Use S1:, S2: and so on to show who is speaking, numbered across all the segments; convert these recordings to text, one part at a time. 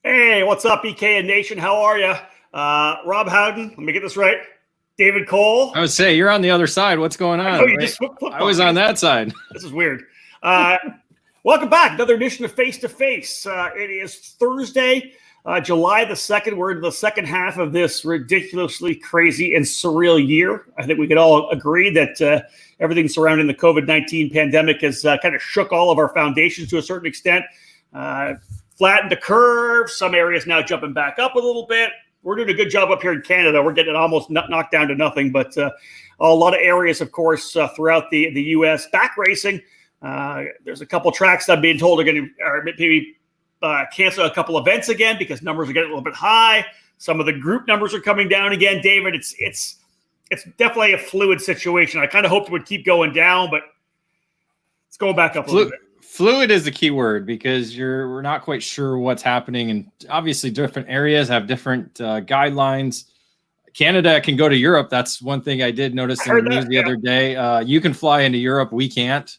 S1: Hey, what's up, EKN Nation? How are you? Rob Howden, let me get this right. David Cole.
S2: I would say you're on the other side. What's going on? I was on that side.
S1: This is weird. Welcome back. Another edition of Face2Face. It is Thursday, July the 2nd. We're in the second half of this ridiculously crazy and surreal year. I think we could all agree that everything surrounding the COVID-19 pandemic has kind of shook all of our foundations to a certain extent. Flattened the curve. Some areas now jumping back up a little bit. We're doing a good job up here in Canada. We're getting it almost knocked down to nothing, but a lot of areas, of course, throughout the U.S. back racing. There's a couple tracks I'm being told are going to maybe cancel a couple events again because numbers are getting a little bit high. Some of the group numbers are coming down again. David, it's definitely a fluid situation. I kind of hoped it would keep going down, but it's going back up a little bit.
S2: Fluid is the key word because we're not quite sure what's happening, and obviously different areas have different guidelines. Canada can go to Europe. That's one thing I did notice in the news the other day. You can fly into Europe. We can't.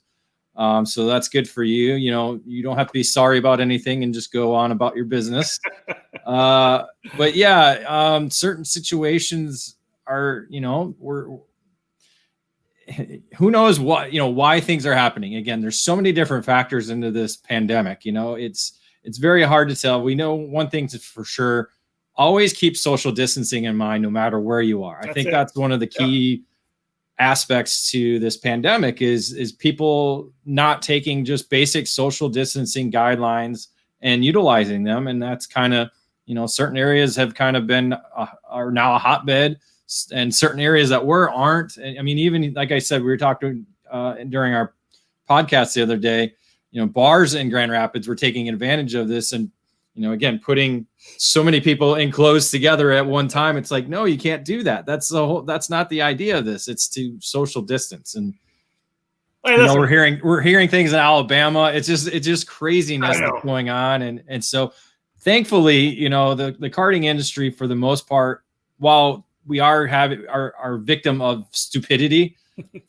S2: So that's good for you. You know, you don't have to be sorry about anything and just go on about your business. But yeah, certain situations are, who knows what, why things are happening. Again, there's so many different factors into this pandemic. It's very hard to tell. We know one thing for sure, always keep social distancing in mind, no matter where you are. I think that's one of the key aspects to this pandemic is people not taking just basic social distancing guidelines and utilizing them. And that's kind of, certain areas have kind of been, are now a hotbed. And certain areas that aren't. I mean, even like I said, we were talking during our podcast the other day, bars in Grand Rapids were taking advantage of this. And, again, putting so many people enclosed together at one time, it's like, no, you can't do that. That's not the idea of this. It's to social distance. And we're hearing things in Alabama. It's just craziness that's going on. And so thankfully, the karting industry, for the most part, while we are victim of stupidity,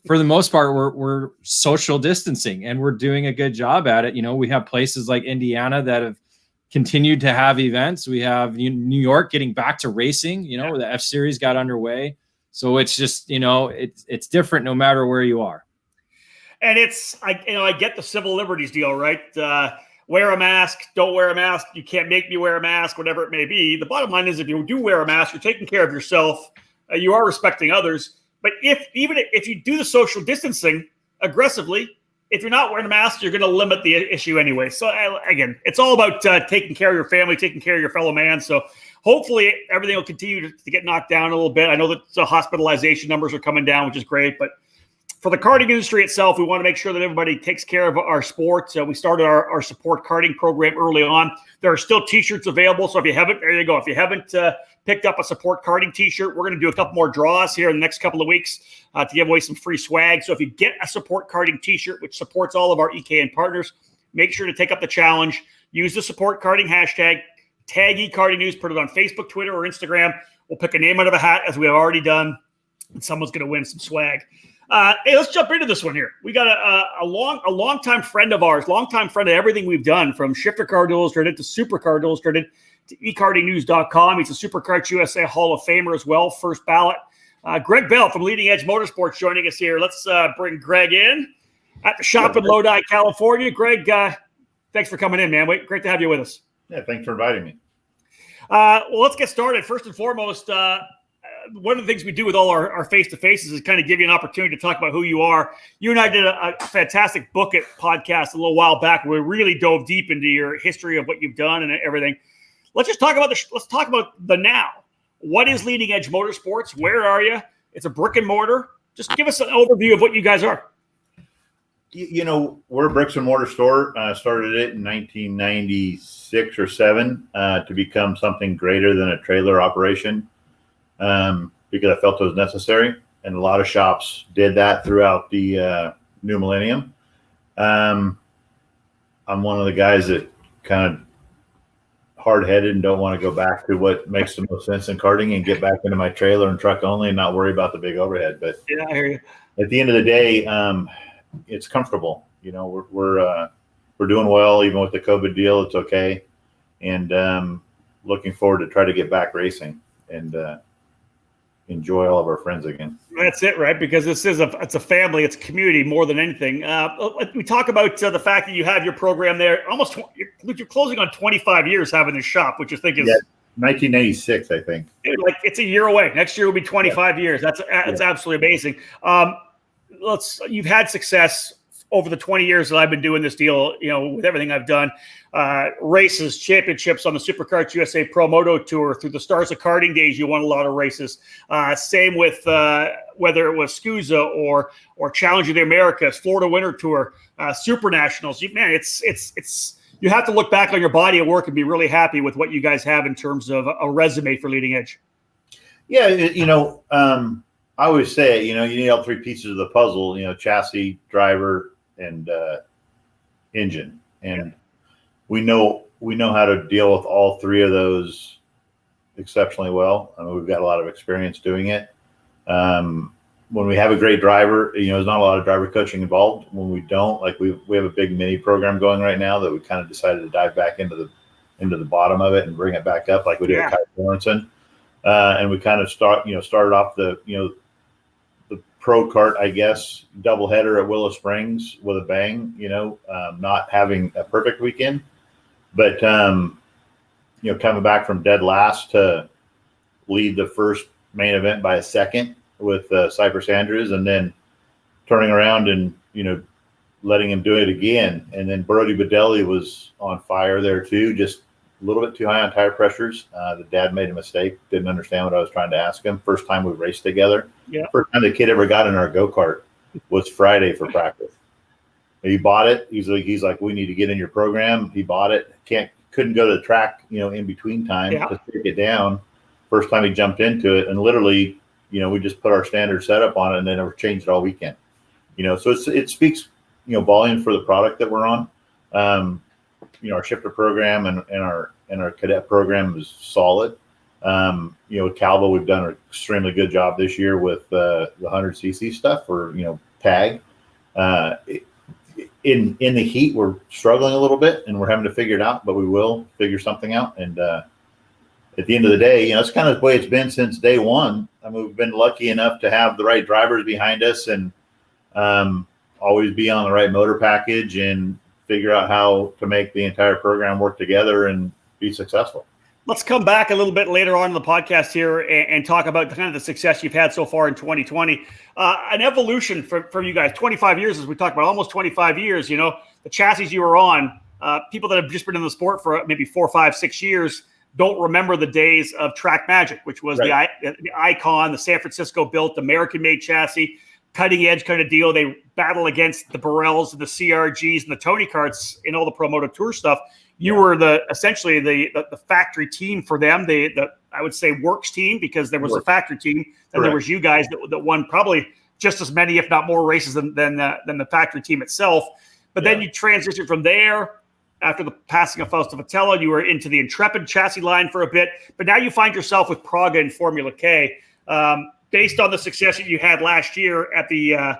S2: for the most part, we're social distancing and we're doing a good job at it. We have places like Indiana that have continued to have events. We have New York getting back to racing, where the F Series got underway. So it's just, it's different no matter where you are.
S1: And I get the civil liberties deal, right? Wear a mask, don't wear a mask. You can't make me wear a mask, whatever it may be. The bottom line is if you do wear a mask, you're taking care of yourself. You are respecting others. But even if you do the social distancing aggressively, if you're not wearing a mask, you're going to limit the issue anyway. So again, it's all about taking care of your family, taking care of your fellow man. So hopefully everything will continue to get knocked down a little bit. I know that the hospitalization numbers are coming down, which is great, but for the karting industry itself, we want to make sure that everybody takes care of our sports. We started our support karting program early on. There are still T-shirts available. So if you haven't, there you go. If you haven't picked up a support karting T-shirt, we're going to do a couple more draws here in the next couple of weeks to give away some free swag. So if you get a support karting T-shirt, which supports all of our EKN partners, make sure to take up the challenge. Use the support karting hashtag, tag eKartingNews, put it on Facebook, Twitter, or Instagram. We'll pick a name out of a hat, as we have already done, and someone's going to win some swag. Hey, let's jump into this one here. We got a longtime friend of ours, longtime friend of everything we've done, from Shifter Card Illustrated to Supercard Illustrated to eKartingNews.com. He's a SuperCarts USA Hall of Famer as well, first ballot. Greg Bell from Leading Edge Motorsports joining us here. Let's bring Greg in at the shop in Lodi, California. Greg, thanks for coming in, man. Great to have you with us.
S3: Yeah, thanks for inviting me.
S1: Well, let's get started. First and foremost, one of the things we do with all our face-to-faces is kind of give you an opportunity to talk about who you are. You and I did a fantastic book it podcast a little while back where we really dove deep into your history of what you've done and everything. Let's talk about the now. What is Leading Edge Motorsports? Where are you? It's a brick and mortar. Just give us an overview of what you guys are.
S3: We're a bricks and mortar store. Started it in 1996 or 7 to become something greater than a trailer operation. Because I felt it was necessary, and a lot of shops did that throughout the new millennium. I'm one of the guys that kind of hard-headed and don't want to go back to what makes the most sense in karting and get back into my trailer and truck only and not worry about the big overhead. But
S1: yeah, I hear you.
S3: At the end of the day, it's comfortable. We're doing well, even with the COVID deal. It's okay. and looking forward to try to get back racing and enjoy all of our friends again.
S1: That's it, right? Because it's a family, it's a community more than anything. We talk about the fact that you have your program there. You're closing on 25 years having this shop, which I think is
S3: 1996, I think.
S1: Dude, like it's a year away. Next year will be 25 years. That's absolutely amazing. You've had success over the 20 years that I've been doing this deal, with everything I've done, races, championships on the Superkarts USA Pro Moto Tour, through the Stars of Karting days, you won a lot of races. Same with whether it was SKUSA or Challenge of the Americas, Florida Winter Tour, Super Nationals. It's you have to look back on your body of work and be really happy with what you guys have in terms of a resume for Leading Edge.
S3: Yeah, I always say, you need all three pieces of the puzzle, chassis, driver, and engine. And we know how to deal with all three of those exceptionally well. I mean, we've got a lot of experience doing it. When we have a great driver, there's not a lot of driver coaching involved. When we don't, like we have a big mini program going right now that we kind of decided to dive back into the bottom of it and bring it back up like we did at Kyle Sorensen. And we kind of started off the pro kart, I guess, doubleheader at Willow Springs with a bang, not having a perfect weekend, but, coming back from dead last to lead the first main event by a second with Cypress Andrews, and then turning around and, letting him do it again. And then Brody Bedelli was on fire there too, just a little bit too high on tire pressures. The dad made a mistake, didn't understand what I was trying to ask him. First time we raced together. Yeah. First time the kid ever got in our go-kart was Friday for practice. He bought it. He's like, we need to get in your program. He bought it. Couldn't go to the track, in between time to take it down. First time he jumped into it, and literally, we just put our standard setup on it and then never changed it all weekend. So it speaks, volume for the product that we're on. Our shifter program and our cadet program is solid. With Calvo, we've done an extremely good job this year with the 100cc stuff or tag. In the heat, we're struggling a little bit and we're having to figure it out, but we will figure something out. And at the end of the day, it's kind of the way it's been since day one. I mean, we've been lucky enough to have the right drivers behind us and always be on the right motor package and figure out how to make the entire program work together and be successful.
S1: Let's come back a little bit later on in the podcast here and talk about kind of the success you've had so far in 2020. An evolution for you guys, 25 years, as we talked about, almost 25 years, the chassis you were on, people that have just been in the sport for maybe 4, 5, 6 years don't remember the days of Track Magic, which was the Icon, the San Francisco built American-made chassis, cutting edge kind of deal. They battle against the Burrells and the CRGs and the Tony Karts in all the Pro Moto Tour stuff. You were essentially the factory team for them. I would say works team, because there was a factory team, and there was you guys that won probably just as many, if not more, races than the factory team itself. But then you transitioned from there. After the passing of Fausto Vitello, you were into the Intrepid chassis line for a bit, but now you find yourself with Praga and Formula K. Based on the success that you had last year at the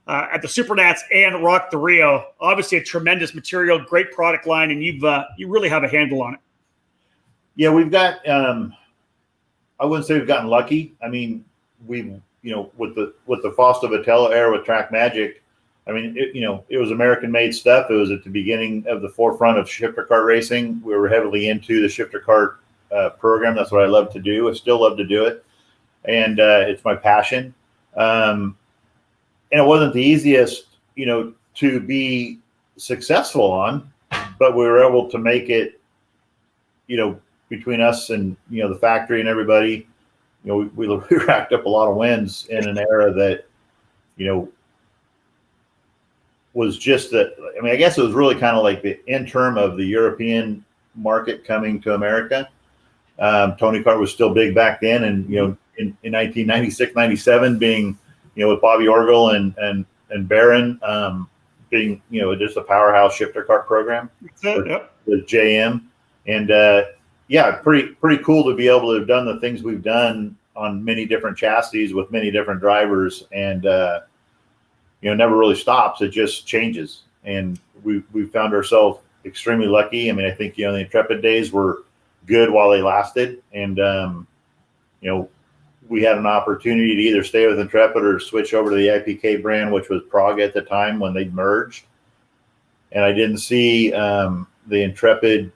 S1: Supernats and Rock the Rio, obviously a tremendous material, great product line, and you really have a handle on it.
S3: Yeah, we've got. I wouldn't say we've gotten lucky. I mean, with the Fausto Vitello era with Track Magic, I mean, it was American-made stuff. It was at the beginning of the forefront of shifter kart racing. We were heavily into the shifter kart program. That's what I love to do. I still love to do it. And it's my passion. And it wasn't the easiest, to be successful on, but we were able to make it, between us and, the factory and everybody, we racked up a lot of wins in an era that, was just that. I mean, I guess it was really kind of like the interim of the European market coming to America. Tony Kart was still big back then. And, in 1996, 97, being, with Bobby Orgel and Barron, being, just a powerhouse shifter kart program with JM. And, pretty cool to be able to have done the things we've done on many different chassis with many different drivers. And, never really stops. It just changes. And we found ourselves extremely lucky. I mean, I think, the Intrepid days were good while they lasted. And, we had an opportunity to either stay with Intrepid or switch over to the IPK brand, which was Prague at the time when they merged. And I didn't see the Intrepid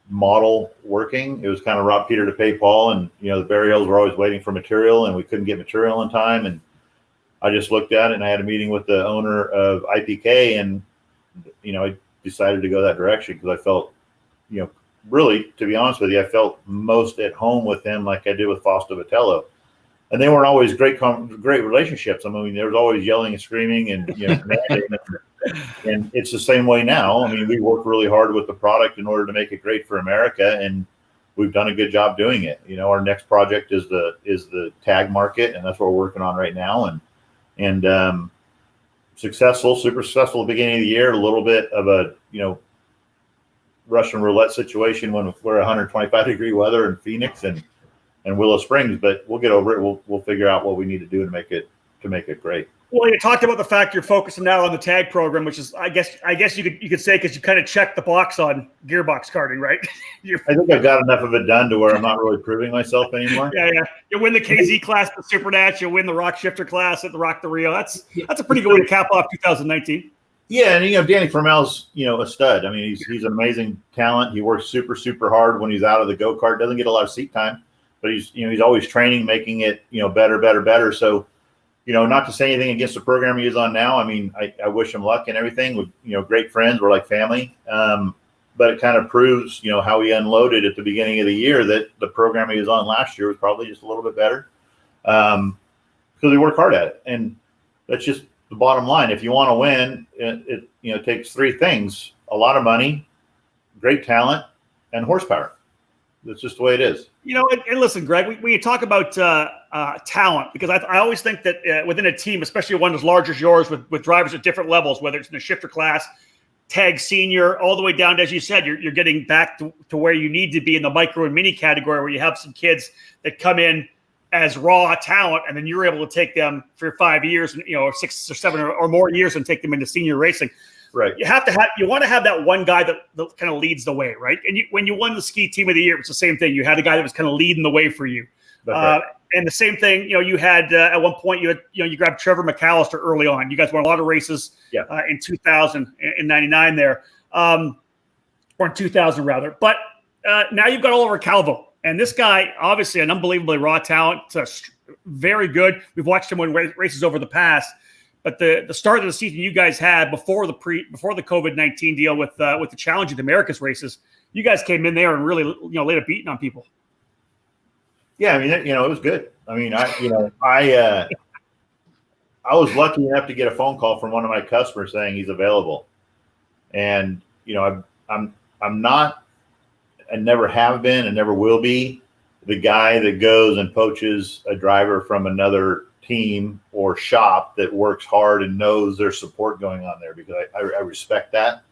S3: model working. It was kind of rob Peter to pay Paul, and the burials were always waiting for material, and we couldn't get material in time. And I just looked at it, and I had a meeting with the owner of IPK, and I decided to go that direction because I felt, really, to be honest with you, I felt most at home with him, like I did with Fausto Vitello. And they weren't always great relationships. I mean, there was always yelling and screaming, and and it's the same way now. I mean, we worked really hard with the product in order to make it great for America, and we've done a good job doing it. Our next project is the tag market, and that's what we're working on right now. And successful, super successful at the beginning of the year. A little bit of a Russian roulette situation when we're 125-degree weather in Phoenix and Willow Springs, but we'll get over it. We'll figure out what we need to do to make it great.
S1: Well, you talked about the fact you're focusing now on the tag program, which is, I guess you could say, because you kind of checked the box on gearbox karting, right?
S3: I think I've got enough of it done to where I'm not really proving myself anymore.
S1: Yeah. You win the KZ class at the Supernat, you win the Rock Shifter class at the Rock the Rio. That's a pretty good way to cap off 2019.
S3: Yeah, and Danny Formel's a stud. I mean, he's an amazing talent. He works super, super hard when he's out of the go-kart. Doesn't get a lot of seat time, but he's always training, making it better. So, not to say anything against the program he is on now. I mean, I wish him luck and everything. With great friends, we're like family. But it kind of proves how he unloaded at the beginning of the year that the program he was on last year was probably just a little bit better because he worked hard at it, and that's just the bottom line. If you want to win, it takes three things: a lot of money, great talent, and horsepower. That's just the way it is.
S1: And listen, Greg, when you talk about talent, because I always think that within a team, especially one as large as yours, with drivers at different levels, whether it's in the shifter class, tag senior, all the way down to, as you said, you're getting back to where you need to be in the micro and mini category, where you have some kids that come in as raw talent, and then you're able to take them for 5 years, 6 or 7 or more years, and take them into senior racing.
S3: Right.
S1: You want to have that one guy that kind of leads the way, right? And when you won the ski team of the year, it's the same thing. You had a guy that was kind of leading the way for you.
S3: Right.
S1: And the same thing, you had at one point, you grabbed Trevor McAllister early on. You guys won a lot of races in 2000 and 99 there, or in 2000 rather. But now you've got Oliver Calvo. And this guy, obviously an unbelievably raw talent, very good. We've watched him win races over the past. But the start of the season you guys had before the COVID-19 deal with the Challenge of the Americas races, you guys came in there and really laid a beating on people.
S3: Yeah, I mean, it was good. I mean, I was lucky enough to get a phone call from one of my customers saying he's available, and I'm not, and never have been, and never will be, the guy that goes and poaches a driver from another team or shop that works hard and knows there's support going on there, because I respect that.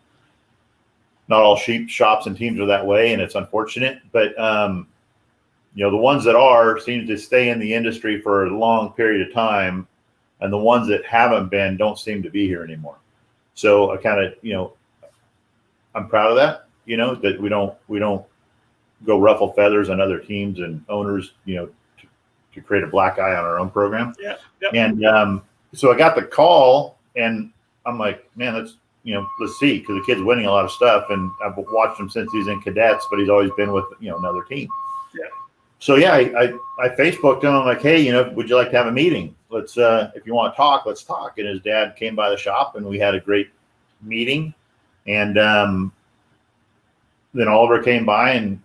S3: Not all shops and teams are that way, and it's unfortunate, but the ones that seem to stay in the industry for a long period of time, and the ones that haven't been don't seem to be here anymore. So I kind of, I'm proud of that, that we don't go ruffle feathers on other teams and owners, to create a black eye on our own program.
S1: Yeah. Yep.
S3: And so I got the call, and I'm like, man, let's see, because the kid's winning a lot of stuff, and I've watched him since he's in cadets, but he's always been with another team.
S1: Yeah.
S3: So yeah, I Facebooked him. I'm like, hey, would you like to have a meeting? Let's if you want to talk, let's talk. And his dad came by the shop, and we had a great meeting. And then Oliver came by, and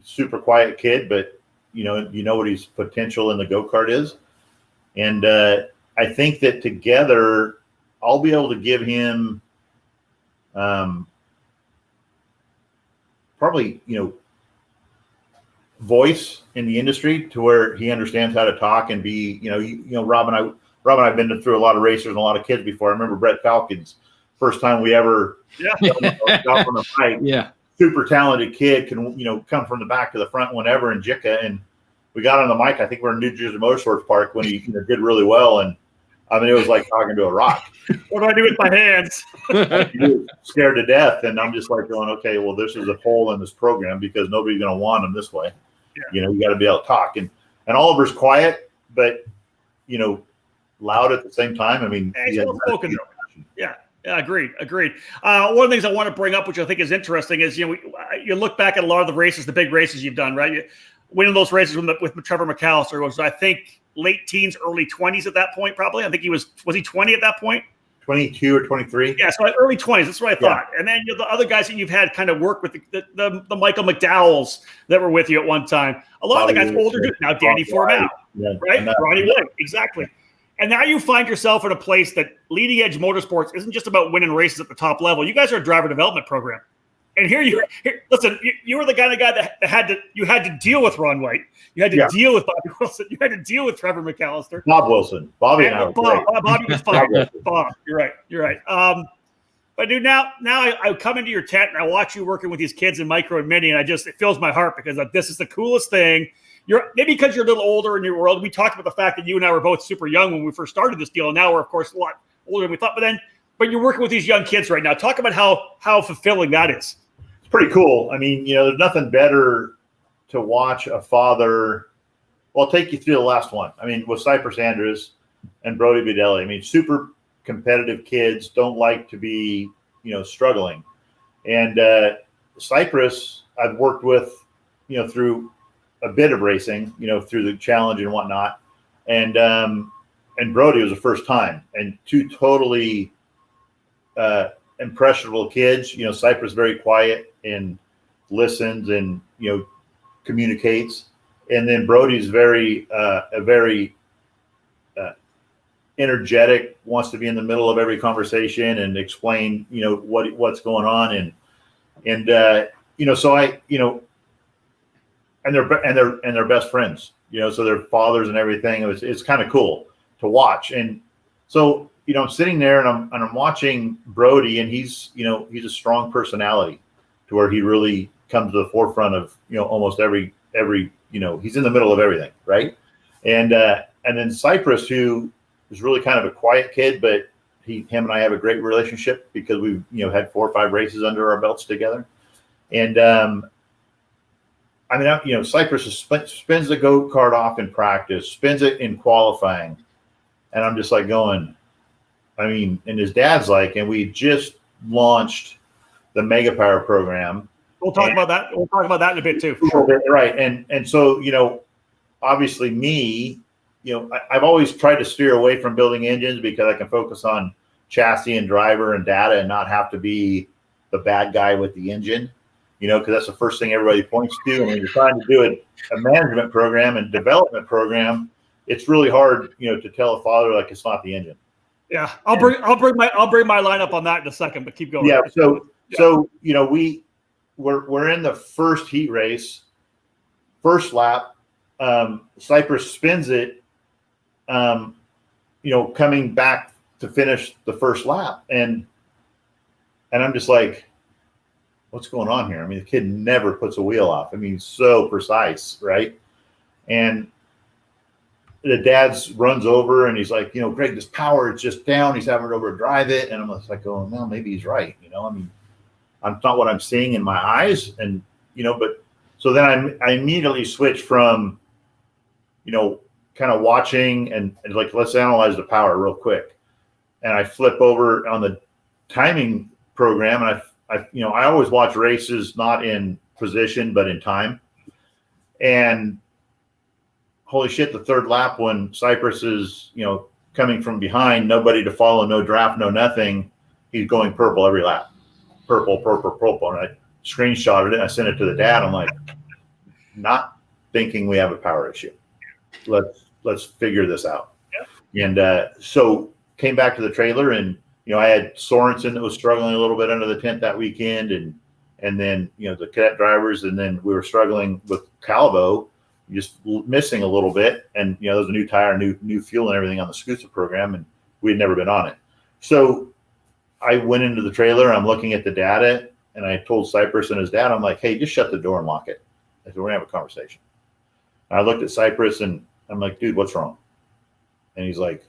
S3: super quiet kid, but what his potential in the go-kart is. And I think that together I'll be able to give him probably, voice in the industry to where he understands how to talk and be, Rob and I've been through a lot of racers and a lot of kids before. I remember Brett Falcon's first time we ever got on the bike.
S2: Yeah.
S3: Super talented kid, can come from the back to the front whenever in JICA, and we got on the mic. I think we're in New Jersey Motorsports Park when he did really well, and I mean, it was like talking to a rock.
S1: What do I do with my hands?
S3: You're scared to death. And I'm just like going, okay, well, this is a hole in this program because nobody's going to want them this way.
S1: Yeah.
S3: You know, you got to be able to talk. And Oliver's quiet, but, you know, loud at the same time. I mean,
S1: he's well spoken. Yeah. Yeah, agreed. One of the things I want to bring up, which I think is interesting, is you look back at a lot of the races, the big races you've done, right? Winning those races with Trevor McAllister was, I think, late teens, early 20s at that point, probably. I think he was he 20 at that point?
S3: 22 or 23.
S1: Yeah, so early 20s. That's what I thought. Yeah. And then the other guys that you've had kind of work with, the Michael McDowells that were with you at one time. A lot of the guys older dudes now, Danny Formal, right? Ronnie White, exactly. And now you find yourself in a place that leading edge motorsports isn't just about winning races at the top level. You guys are a driver development program. And here listen, you were the guy that had to deal with Ron White. You had to deal with Bobby Wilson. You had to deal with Trevor McAllister.
S3: Bob Wilson. Bobby and I were
S1: Bobby was fine. Bob, you're right. But dude, now I come into your tent and I watch you working with these kids in micro and mini, and it fills my heart because this is the coolest thing. Maybe because you're a little older in your world. We talked about the fact that you and I were both super young when we first started this deal, and now we're of course a lot older than we thought. But you're working with these young kids right now. Talk about how fulfilling that is.
S3: It's pretty cool. I mean, there's nothing better to watch a father. Well, I'll take you through the last one. I mean, with Cypress Andrews and Brody Bidelli. I mean, super competitive kids, don't like to be, struggling. And Cypress, I've worked with, through a bit of racing, through the challenge and whatnot. And Brody was the first time, and two totally impressionable kids. Cypress very quiet and listens and, communicates. And then Brody's very energetic, wants to be in the middle of every conversation and explain, what's going on. So and they're best friends, so they're fathers and everything. It's kind of cool to watch. And so, I'm sitting there and I'm watching Brody, and he's a strong personality to where he really comes to the forefront of, almost every, he's in the middle of everything. Right. And then Cypress, who is really kind of a quiet kid, but him and I have a great relationship because we've, had 4 or 5 races under our belts together. And, Cypress spins the go-kart off in practice, spins it in qualifying. And I'm just like going, and his dad's like, and we just launched the Mega Power program.
S1: We'll talk about that. We'll talk about that in a bit too.
S3: Sure. Right. And so, obviously me, I've always tried to steer away from building engines because I can focus on chassis and driver and data and not have to be the bad guy with the engine, because that's the first thing everybody points to. And when you're trying to do a management program and development program, it's really hard, to tell a father like it's not the engine.
S1: Yeah, I'll bring my lineup on that in a second, but keep going.
S3: Yeah. So we're in the first heat race, first lap. Cypress spins it, coming back to finish the first lap, and I'm just like, what's going on here? The kid never puts a wheel off. He's so precise, right? And the dad's runs over and he's like, Greg, this power is just down. He's having to overdrive it. And I'm just like, oh, no, maybe he's right. I'm not what I'm seeing in my eyes. And, but so then I immediately switch from, kind of watching and like, let's analyze the power real quick. And I flip over on the timing program. And I always watch races, not in position, but in time. And holy shit, the third lap when Cypress is, coming from behind, nobody to follow, no draft, no nothing. He's going purple every lap. Purple. And I screenshotted it and I sent it to the dad. I'm like, not thinking we have a power issue. Let's figure this out. Yeah. And so came back to the trailer and, I had Sorensen that was struggling a little bit under the tent that weekend. And then, the cadet drivers, and then we were struggling with Calvo, just missing a little bit. And, there was a new tire, new fuel and everything on the SKUSA program, and we had never been on it. So I went into the trailer, I'm looking at the data, and I told Cypress and his dad, I'm like, hey, just shut the door and lock it. I said, we're gonna have a conversation. And I looked at Cypress and I'm like, dude, what's wrong? And he's like,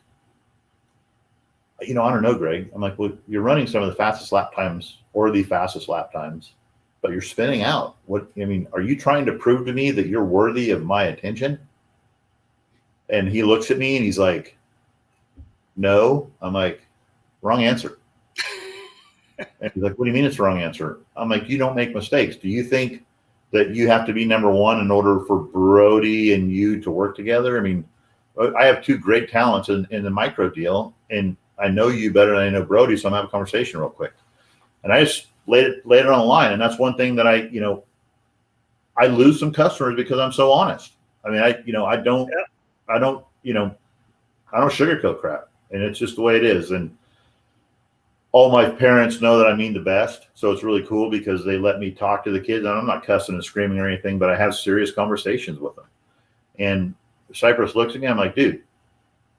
S3: I don't know, Greg. I'm like, well, you're running some of the fastest lap times or the fastest lap times, but you're spinning out. Are you trying to prove to me that you're worthy of my attention? And he looks at me and he's like, no. I'm like, wrong answer. And he's like, what do you mean it's the wrong answer? I'm like, you don't make mistakes. Do you think that you have to be number one in order for Brody and you to work together? I have two great talents in the micro deal, and I know you better than I know Brody, so I'm gonna have a conversation real quick. And I just laid it on the line. And that's one thing that I lose some customers because I'm so honest. I don't sugarcoat crap, and it's just the way it is. And all my parents know that I mean the best. So it's really cool because they let me talk to the kids, and I'm not cussing and screaming or anything, but I have serious conversations with them. And Cypress looks at me, I'm like, dude,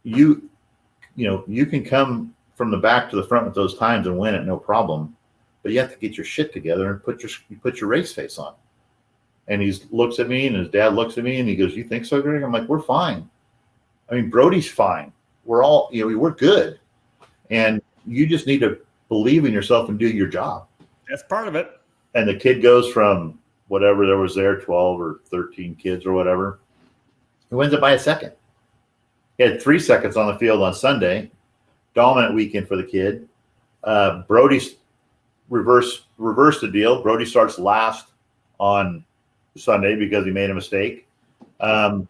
S3: you can come from the back to the front with those times and win it, no problem. But you have to get your shit together and put your race face on. And he looks at me, and his dad looks at me, and he goes, you think so, Greg? I'm like, we're fine. Brody's fine. We're all, we're good. And you just need to believe in yourself and do your job.
S1: That's part of it.
S3: And the kid goes from whatever there was there, 12 or 13 kids or whatever. He wins it by a second. He had 3 seconds on the field on Sunday. Dominant weekend for the kid. Brody's reverse the deal. Brody starts last on Sunday because he made a mistake. And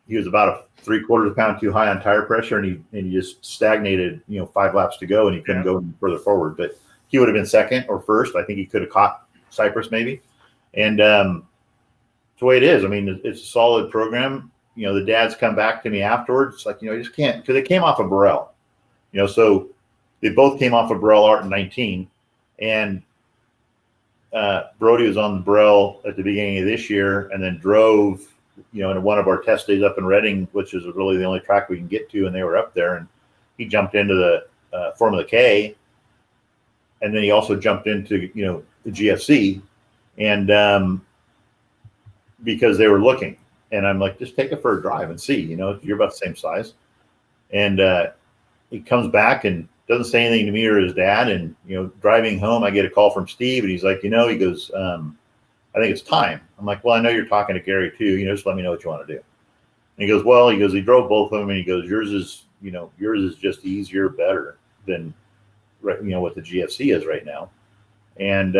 S3: he was about a 3/4 pound too high on tire pressure, and he just stagnated, 5 laps to go, and he couldn't go any further forward. But he would have been second or first. I think he could have caught Cypress maybe. And it's the way it is. It's a solid program. The dads come back to me afterwards. It's like, you just can't, because they came off of Burrell. So they both came off of Burrell Art in 19. And Brody was on the Burrell at the beginning of this year, and then drove, in one of our test days up in Reading, which is really the only track we can get to, and they were up there, and he jumped into the Formula K, and then he also jumped into the GFC, and because they were looking, and I'm like, just take it for a drive and see, you're about the same size. And he comes back and doesn't say anything to me or his dad, and driving home, I get a call from Steve, and he's like, he goes, I think it's time. I'm like, well, I know you're talking to Gary too. Just let me know what you want to do. And he goes, well, he drove both of them, and he goes, yours is just easier, better than, what the GFC is right now. And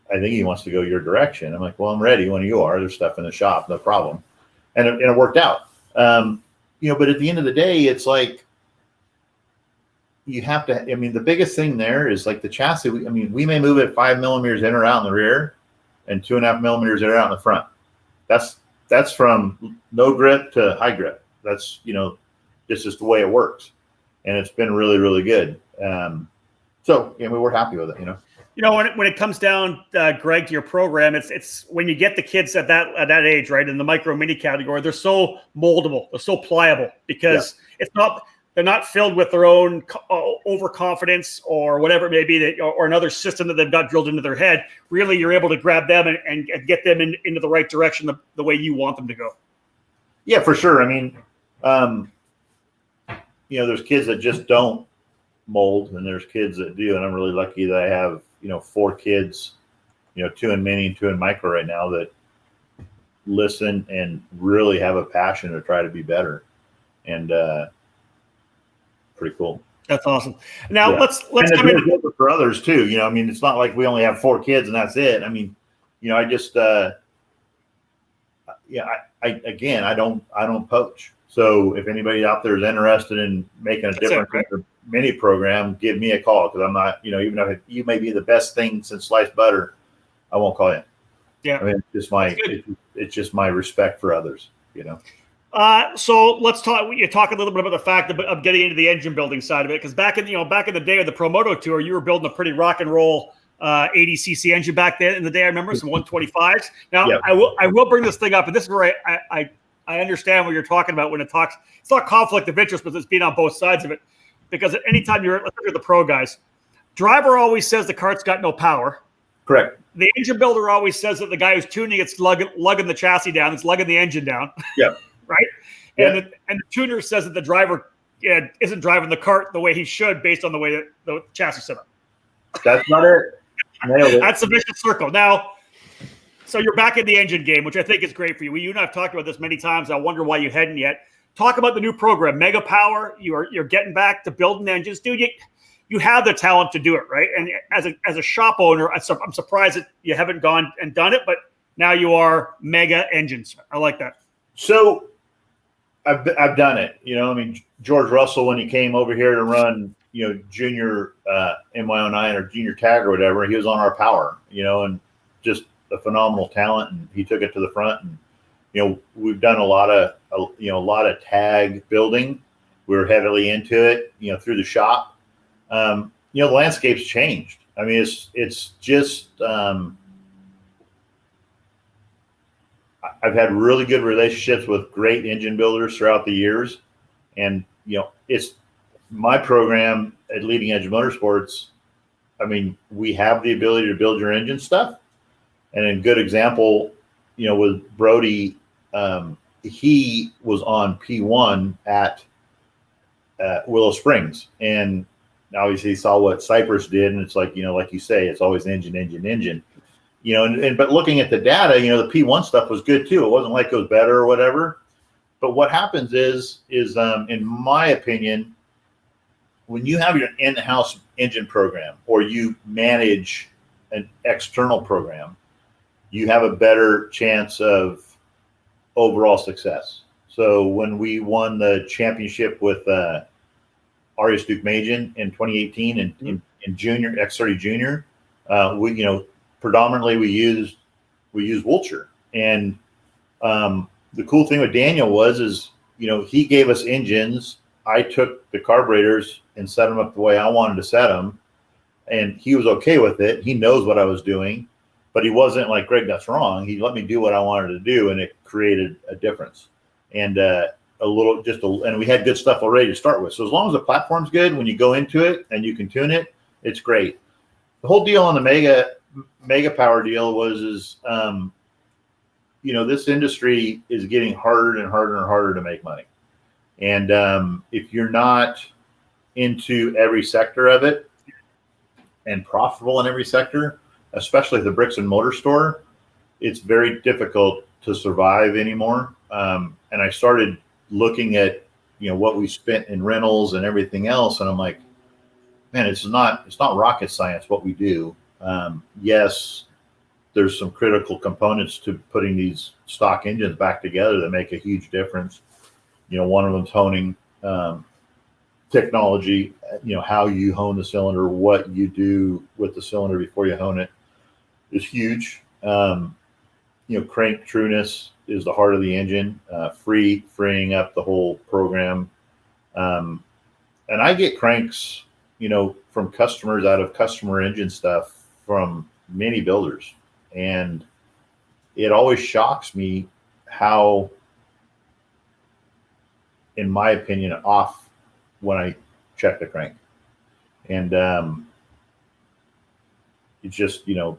S3: I think he wants to go your direction. I'm like, well, I'm ready when you are. There's stuff in the shop, no problem. And it worked out. But at the end of the day, it's like, you have to, the biggest thing there is like the chassis. We may move it 5 millimeters in or out in the rear and 2.5 millimeters in or out in the front. That's from no grip to high grip. That's, it's just the way it works. And it's been really, really good. So we're happy with it,
S1: When it comes down, Greg, to your program, it's when you get the kids at that age, right, in the micro mini category, they're so moldable, they're so pliable, because they're not filled with their own overconfidence or whatever it may be, or another system that they've got drilled into their head. Really, you're able to grab them and get them into the right direction, the way you want them to go.
S3: Yeah, for sure. There's kids that just don't mold, and there's kids that do. And I'm really lucky that I have, 4 kids, 2 in mini and 2 in micro right now, that listen and really have a passion to try to be better. And, pretty cool.
S1: That's awesome. Now let's
S3: come in for others too. It's not like we only have 4 kids and that's it. I just I don't poach. So if anybody out there is interested in making a difference in your mini program, give me a call, because I'm not, even though you may be the best thing since sliced butter, I won't call you.
S1: Yeah.
S3: It's just my respect for others,
S1: So let's talk. You talk a little bit about the fact of getting into the engine building side of it, because back in the day of the Promoto Tour, you were building a pretty rock and roll 80cc engine back then in the day. I remember some 125s. Now I will bring this thing up, and this is where I understand what you're talking about when it talks. It's not conflict of interest, but it's being on both sides of it, because at any time let's look at the pro guys. Driver always says the cart's got no power.
S3: Correct.
S1: The engine builder always says that the guy who's tuning it's lugging the chassis down, it's lugging the engine down.
S3: Yeah.
S1: Right. Yeah. And the tuner says that the driver isn't driving the cart the way he should based on the way that the chassis set up.
S3: That's not it. Nailed it.
S1: That's a vicious circle. Now, so you're back in the engine game, which I think is great for you. You and I have talked about this many times. I wonder why you hadn't yet. Talk about the new program, Mega Power. You're getting back to building engines, dude. You have the talent to do it, right? And as a shop owner, I'm surprised that you haven't gone and done it, but now you are Mega Engines. I like that.
S3: So I've done it. I mean, George Russell, when he came over here to run, junior MY09 or junior tag or whatever, he was on our power, and just a phenomenal talent, and he took it to the front. And we've done a lot of tag building. We're heavily into it, through the shop. The landscape's changed. I mean, it's just I've had really good relationships with great engine builders throughout the years, and it's my program at Leading Edge Motorsports. I mean, we have the ability to build your engine stuff, and a good example, with Brody, he was on P1 at Willow Springs, and obviously he saw what Cypress did, and it's like like you say, it's always engine. But looking at the data, the P1 stuff was good too. It wasn't like it was better or whatever. But what happens is in my opinion, when you have your in-house engine program or you manage an external program, you have a better chance of overall success. So when we won the championship with Arias Duke Majan in 2018 in junior X30 junior, we predominantly we used Wiltshire. And the cool thing with Daniel is he gave us engines. I took the carburetors and set them up the way I wanted to set them, and he was okay with it. He knows what I was doing, but he wasn't like, Greg, that's wrong. He let me do what I wanted to do, and it created a difference. And and we had good stuff already to start with. So as long as the platform's good, when you go into it and you can tune it, it's great. The whole deal on the Mega Power deal was this industry is getting harder and harder and harder to make money. And if you're not into every sector of it and profitable in every sector, especially the bricks and mortar store, it's very difficult to survive anymore. And I started looking at, what we spent in rentals and everything else. And I'm like, man, it's not rocket science what we do. Yes, there's some critical components to putting these stock engines back together that make a huge difference. One of them's honing technology, how you hone the cylinder, what you do with the cylinder before you hone it is huge. Crank trueness is the heart of the engine, freeing up the whole program. And I get cranks, from customers out of customer engine stuff from many builders. And it always shocks me how, in my opinion, off when I check the crank. And it's just the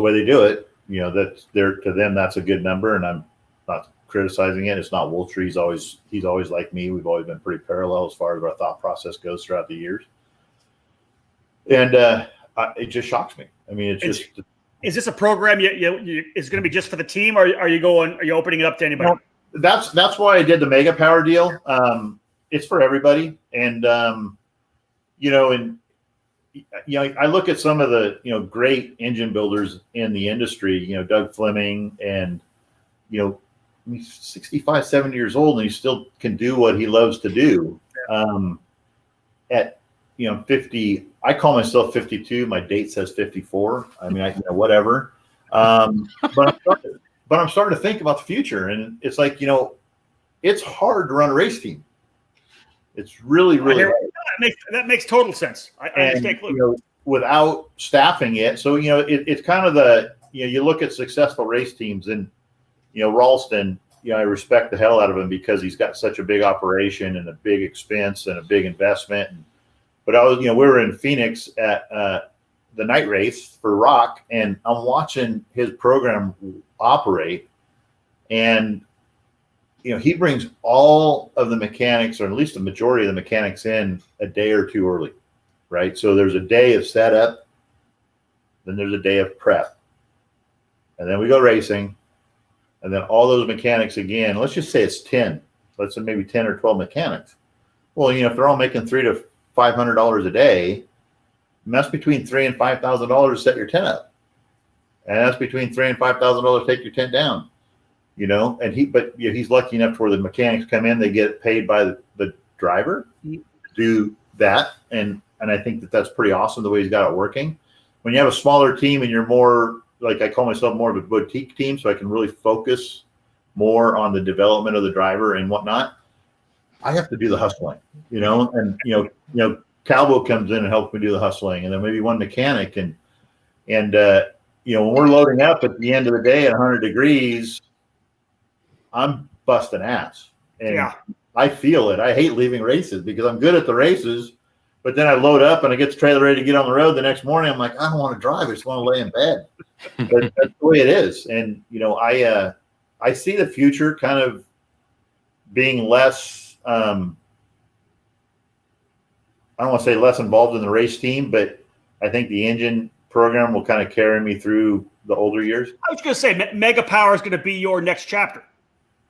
S3: way they do it. That's to them, that's a good number, and I'm not criticizing it. It's not Wiltshire. He's always like me. We've always been pretty parallel as far as our thought process goes throughout the years. And it just shocks me. I mean,
S1: is this a program is going to be just for the team, or are you opening it up to anybody?
S3: No, that's why I did the Mega Power deal. It's for everybody. And, I look at some of the, great engine builders in the industry, Doug Fleming, and, he's 65, 70 years old, and he still can do what he loves to do. At 50, I call myself 52. My date says 54. I mean, whatever. But I'm starting to think about the future, and it's like, it's hard to run a race team. It's really, really hard.
S1: That makes total sense. I understand.
S3: Without staffing it. So, it's kind of you look at successful race teams, and, Ralston, I respect the hell out of him because he's got such a big operation and a big expense and a big investment. But we were in Phoenix at the night race for Rock, and I'm watching his program operate, and he brings all of the mechanics, or at least the majority of the mechanics, in a day or two early, right? So there's a day of setup, then there's a day of prep, and then we go racing, and then all those mechanics again. Let's just say it's 10. Let's say maybe 10 or 12 mechanics. Well, if they're all making $300 to $500 a day, that's between $3,000 and $5,000 to set your tent up, and that's between $3,000 and $5,000 to take your tent down. And he's lucky enough to where the mechanics come in, they get paid by the driver to do that. And I think that's pretty awesome the way he's got it working. When you have a smaller team and you're more, like I call myself more of a boutique team, so I can really focus more on the development of the driver and whatnot, I have to do the hustling, and, Calvo comes in and helps me do the hustling, and then maybe one mechanic and when we're loading up at the end of the day at 100 degrees, I'm busting ass, and I feel it. I hate leaving races because I'm good at the races, but then I load up and I get the trailer ready to get on the road the next morning. I'm like, I don't want to drive. I just want to lay in bed. But that's the way it is. And, I see the future kind of being less, I don't want to say less involved in the race team, but I think the engine program will kind of carry me through the older years.
S1: I was going to say, Mega Power is going to be your next chapter.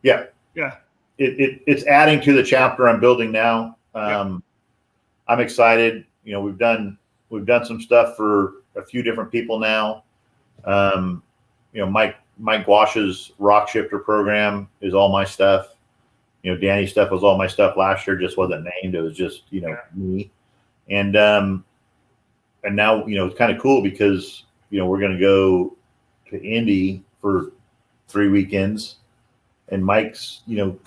S3: Yeah.
S1: Yeah.
S3: It's adding to the chapter I'm building now. I'm excited. We've done some stuff for a few different people now. Mike Guash's rock shifter program is all my stuff. Danny's stuff was all my stuff last year, just wasn't named. It was just, me. And now, it's kind of cool because, we're going to go to Indy for 3 weekends. And Mike's,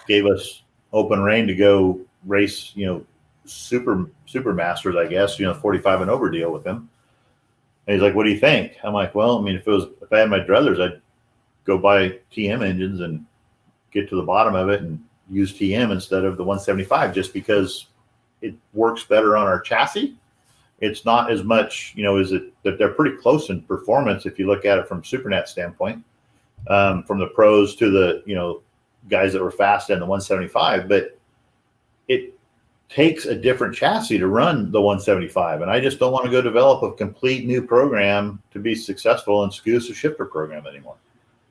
S3: gave us open reign to go race, super masters, I guess, 45 and over deal with him. And he's like, what do you think? I'm like, well, I mean, if I had my druthers, I'd go buy TM engines and get to the bottom of it and use TM instead of the 175, just because it works better on our chassis. It's not as much, is it that they're pretty close in performance if you look at it from SuperNet standpoint, from the pros to the, guys that were fast in the 175, but it takes a different chassis to run the 175. And I just don't want to go develop a complete new program to be successful in SKUSA shifter program anymore.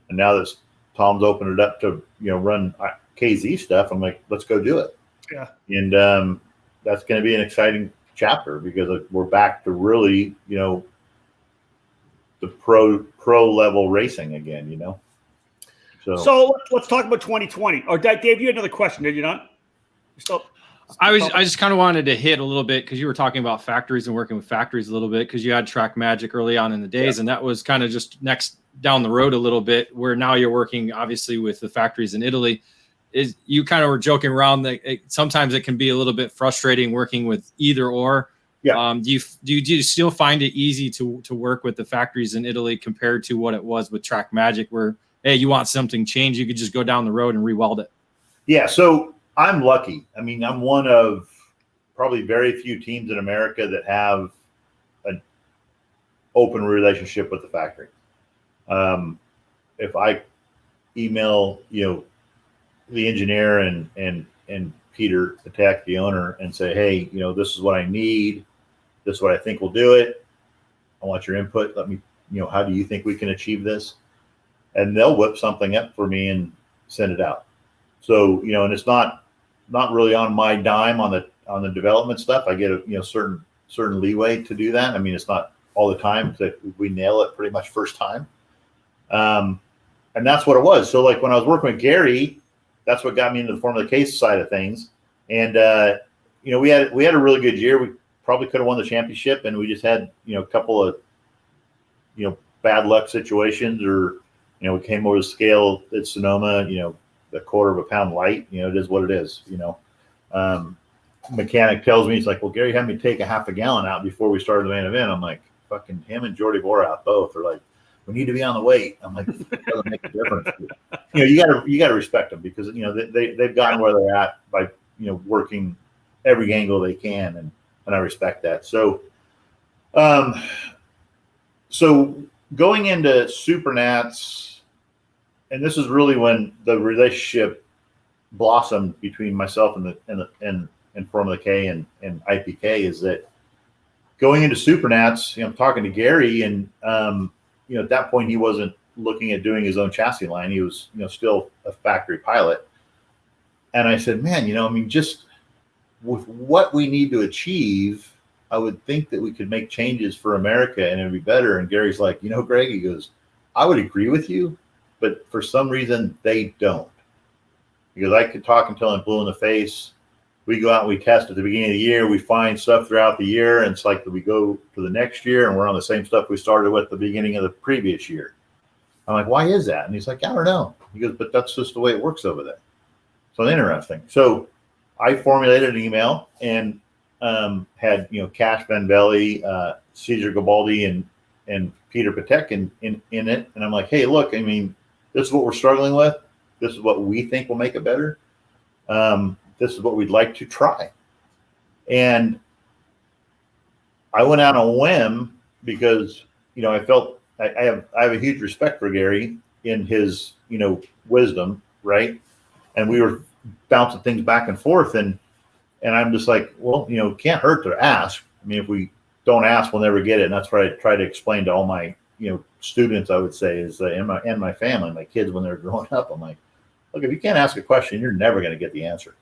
S3: And now that Tom's opened it up to, run KZ stuff, I'm like, let's go do it.
S1: Yeah.
S3: And that's going to be an exciting chapter because we're back to really, the pro level racing again,
S1: So let's talk about 2020. Or Dave, you had another question, did you not?
S2: I just kind of wanted to hit a little bit because you were talking about factories and working with factories a little bit because you had Track Magic early on in the days, and that was kind of just next down the road a little bit. Where now you're working obviously with the factories in Italy. Is you kind of were joking around that sometimes it can be a little bit frustrating working with either or.
S3: Yeah.
S2: Do you still find it easy to work with the factories in Italy compared to what it was with Track Magic, where hey, you want something changed, you could just go down the road and re-weld it?
S3: Yeah, so I'm lucky. I mean, I'm one of probably very few teams in America that have an open relationship with the factory. If I email, the engineer and Peter, the tech, the owner, and say, hey, this is what I need. This is what I think will do it. I want your input. Let me, how do you think we can achieve this? And they'll whip something up for me and send it out. So, and it's not really on my dime on the development stuff. I get a certain leeway to do that. I mean, it's not all the time. We nail it pretty much first time. And that's what it was. So like when I was working with Gary, that's what got me into the Formula Case side of things. And we had a really good year. We probably could have won the championship, and we just had a couple of bad luck situations, or we came over the scale at Sonoma, a quarter of a pound light. It is what it is. Mechanic tells me, he's like, well, Gary had me take a half a gallon out before we started the main event. I'm like, fucking him and Jordy Borat both are like, we need to be on the weight. I'm like, it doesn't make a difference. You gotta respect them because they've gotten where they're at by working every angle they can, and I respect that. So, so going into Supernats, and this is really when the relationship blossomed between myself and Formula K and IPK is that going into Supernats, I'm talking to Gary, and at that point he wasn't looking at doing his own chassis line. He was still a factory pilot. And I said, man, just with what we need to achieve, I would think that we could make changes for America and it'd be better. And Gary's like, Greg, he goes, I would agree with you, but for some reason they don't. Because I could talk until I'm blue in the face. We go out and we test at the beginning of the year. We find stuff throughout the year. And it's like we go to the next year and we're on the same stuff we started with the beginning of the previous year. I'm like, why is that? And he's like, I don't know. He goes, but that's just the way it works over there. So interesting. So I formulated an email and had Cash Van Belly, Cesar Gabaldi, and Peter Patek in it. And I'm like, hey, look, this is what we're struggling with. This is what we think will make it better. This is what we'd like to try. And I went out on a whim because I felt I have a huge respect for Gary in his wisdom, right? And we were bouncing things back and forth, and I'm just like, well, can't hurt to ask. If we don't ask, we'll never get it. And that's what I try to explain to all my students. I would say is and my family, my kids when they're growing up. I'm like, look, if you can't ask a question, you're never going to get the answer.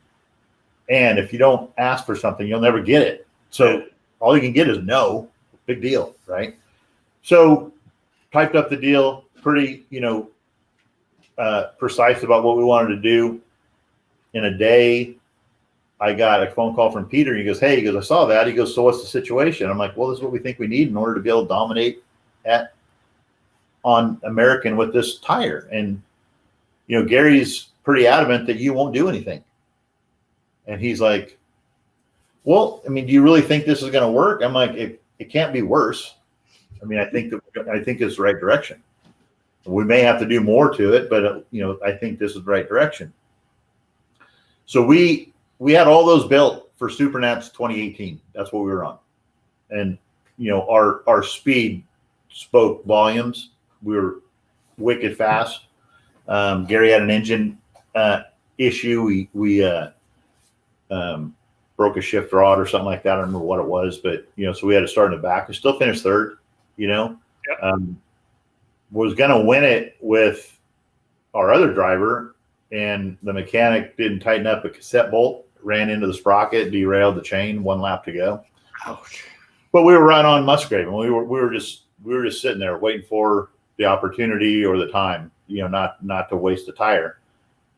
S3: And if you don't ask for something, you'll never get it. So all you can get is no. Big deal, right? So typed up the deal, pretty precise about what we wanted to do. In a day, I got a phone call from Peter. He goes, hey, I saw that. He goes, so what's the situation? I'm like, well, this is what we think we need in order to be able to dominate on American with this tire. And, Gary's pretty adamant that you won't do anything. And he's like, well, do you really think this is going to work? I'm like, it can't be worse. I think it's the right direction. We may have to do more to it, but, I think this is the right direction. So we had all those built for Supernats 2018. That's what we were on. And, our speed spoke volumes. We were wicked fast. Gary had an engine issue. We broke a shift rod or something like that. I don't remember what it was, but, so we had to start in the back. We still finished third, Yep. Was going to win it with our other driver, and the mechanic didn't tighten up a cassette bolt, ran into the sprocket, derailed the chain, 1 lap to go.
S1: Ouch.
S3: But we were right on Musgrave, and we were just sitting there waiting for the opportunity or the time, not to waste the tire.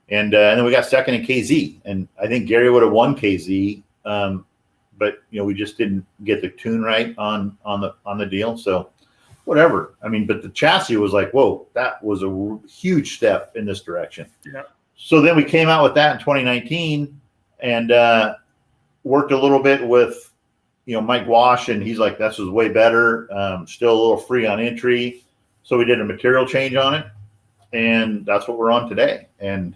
S3: And then we got second in KZ, and I think Gary would have won KZ, but we just didn't get the tune right on the deal. So whatever. But the chassis was like, whoa, that was a huge step in this direction.
S1: Yeah.
S3: So then we came out with that in 2019 and worked a little bit with, Mike Wash, and he's like, this was way better. Still a little free on entry. So we did a material change on it, and that's what we're on today. And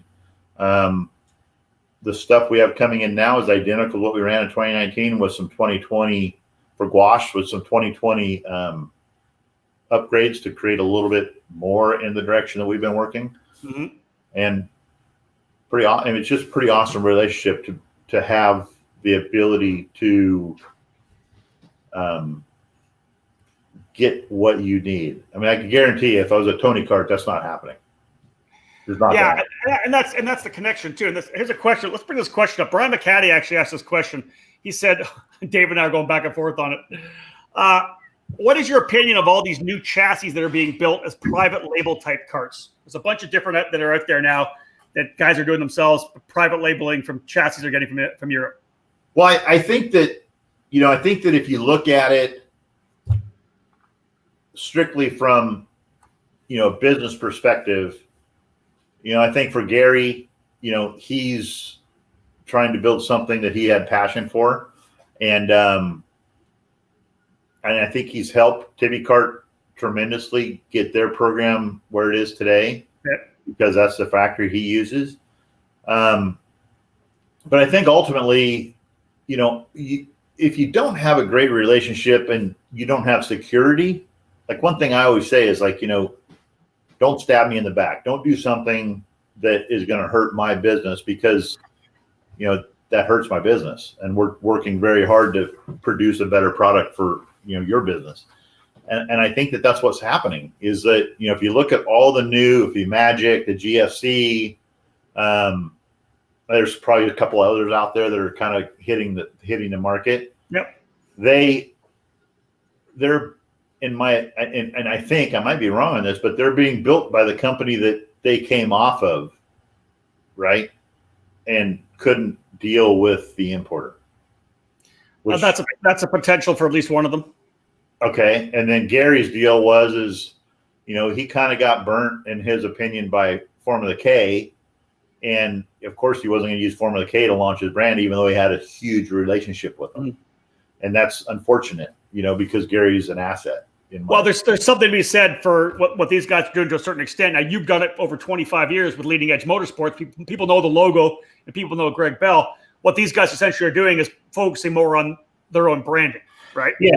S3: the stuff we have coming in now is identical to what we ran in 2019 with some 2020 for Gouache, with some 2020 upgrades to create a little bit more in the direction that we've been working.
S1: Mm-hmm.
S3: And it's just pretty awesome relationship to have the ability to get what you need. I can guarantee you, if I was a Tony Kart, that's not happening.
S1: Yeah, and that's the connection too. And here's a question. Let's bring this question up. Brian McCaddy actually asked this question. He said, Dave and I are going back and forth on it. What is your opinion of all these new chassis that are being built as private label type karts? There's a bunch of different that are out there now that guys are doing themselves, private labeling from chassis they're getting from Europe.
S3: Well, I think that if you look at it strictly from a business perspective, I think for Gary, he's trying to build something that he had passion for, and I think he's helped Tibby Kart tremendously get their program where it is today, because that's the factory he uses. But I think ultimately, if you don't have a great relationship and you don't have security, like one thing I always say is like, don't stab me in the back. Don't do something that is going to hurt my business, because, that hurts my business, and we're working very hard to produce a better product for, your business. And I think that that's what's happening, is that, if you look at all the new, if you Magic, the GFC, there's probably a couple others out there that are kind of hitting the market.
S1: Yep.
S3: They're in my, and I think I might be wrong on this, but they're being built by the company that they came off of, right? And couldn't deal with the importer.
S1: That's a potential for at least one of them.
S3: Okay. And then Gary's deal is, he kind of got burnt, in his opinion, by Formula K. And of course he wasn't going to use Formula K to launch his brand, even though he had a huge relationship with them. And that's unfortunate, because Gary's an asset. Well,
S1: there's something to be said for what these guys are doing to a certain extent. Now, you've done it over 25 years with Leading Edge Motorsports. People know the logo, and people know Greg Bell. What these guys essentially are doing is focusing more on their own branding, right?
S3: Yeah,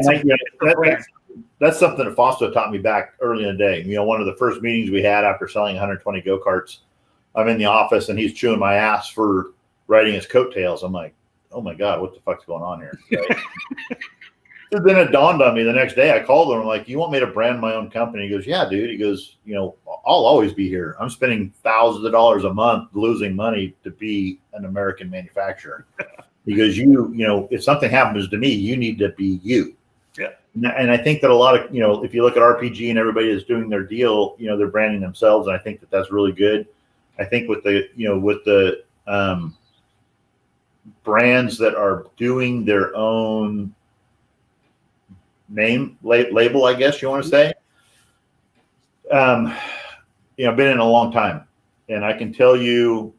S3: that's something that Fausto taught me back early in the day. One of the first meetings we had after selling 120 go-karts, I'm in the office and he's chewing my ass for riding his coattails. I'm like, oh my God, what the fuck's going on here? Right? Then it dawned on me the next day. I called him. I'm like, you want me to brand my own company? He goes, yeah, dude. He goes, I'll always be here. I'm spending thousands of dollars a month losing money to be an American manufacturer. He goes, if something happens to me, you need to be you.
S1: Yeah.
S3: And I think that a lot of, if you look at RPG and everybody is doing their deal, they're branding themselves. And I think that that's really good. I think with the brands that are doing their own name label, I guess you want to say, I've been in a long time, and I can tell you